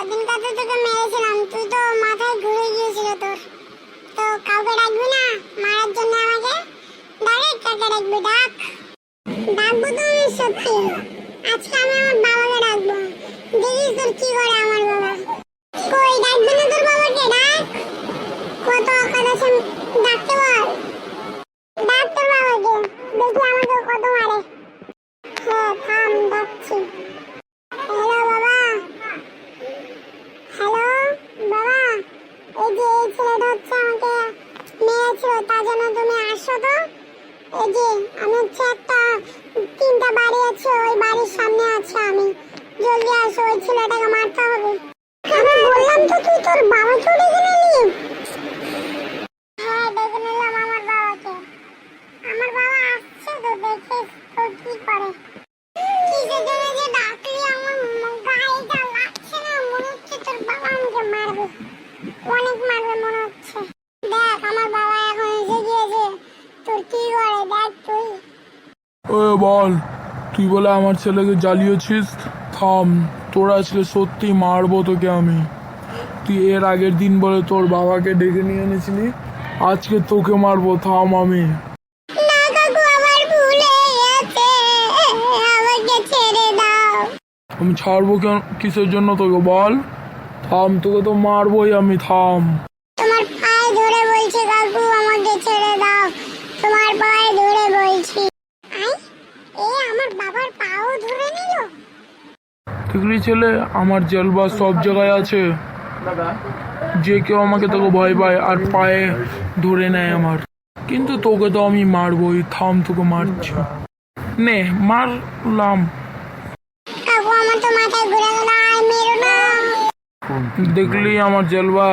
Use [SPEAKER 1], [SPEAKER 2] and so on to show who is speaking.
[SPEAKER 1] সেদিনকার তো তোকে মেরেছিলাম, তুই তো মাথায় ঘুরে গিয়েছিল তোর। তো কাউকে ডাকবি না মারার জন্য আমাকে? ডাইরেক্ট কাকে ডাকবি? ডাক। ডাকবো তো আমি সত্যি। আজকে আমি আমার বাবাকে ডাকবো, দেখিস তোর কি করে আমার বাবা। কই ডাকবি না তোর বাবাকে? ডাক। কত অকাত আছে, ডাকতে বল। ডাক তোর বাবাকে, দেখি আমাকে কত মারে। হ্যাঁ থাম, ডাকছি। হ্যালো বাবা, হ্যালো বাবা, এই যে এই ছেলেটা হচ্ছে আমাকে মেরেছিল, তার জন্য তুমি আসো তো। এই যে আমি হচ্ছে একটা 3টা বাড়ি আছে, ওই বাড়ির সামনে আছে আমি। জলদি আসো, ওই ছেলেটাকে মারতে হবে। আমি বললাম তো তুই তোর বাবাকেও ডেকে নিলি। হ্যাঁ ডেকে নিলাম আমার বাবাকে। আমার বাবা আসছে তো, দেখিস তো কি করে। কিসের জন্য যে ডাকলি, আমার গায়েটা লাগছে না, মনে হচ্ছে তোর বাবা আমাকে মারবে, অনেক মারবে মনে হচ্ছে। দেখ আমার বাবা এখন এসে গিয়েছে, তোর কি করে দেখ তুই।
[SPEAKER 2] বল, তুই বলে আমার ছেলেকে জ্বালিয়েছিস? থাম, তোর আজকে সত্যি মারবো তোকে আমি। তুই এর আগের দিন বলে তোর বাবাকে ডেকে নিয়ে এনেছিলি, আজকে তোকে মারবো। থাম আমি।
[SPEAKER 1] না কাকু, আমার ভুল হয়ে গেছে, আমাকে ছেড়ে দাও।
[SPEAKER 2] আমি ছাড়বো কেন? কিসের জন্য তোকে বল? থাম, তোকে তো মারবোই আমি। থাম।
[SPEAKER 1] তোমার পায়ে ধরে বলছি কাকু, আমাকে ছেড়ে দাও, তোমার পায়ে ধরে বলছি। আই, এ আমার বাবার পাও ধরে নিল।
[SPEAKER 2] দেখলি ছেলে, আমার জেলবা সব জায়গায় আছে, যে কেউ আমাকে তোকে ভয় পায় আর পায়ে ধরে নেয় আমার। কিন্তু তোকে তো আমি মারবোই। থাম, তোকে মারছি। নে, মারলাম।
[SPEAKER 1] কাকু আমার তো মাথায় ঘুরে গেল, আর মেরো না।
[SPEAKER 2] দেখলি আমার জেলবা।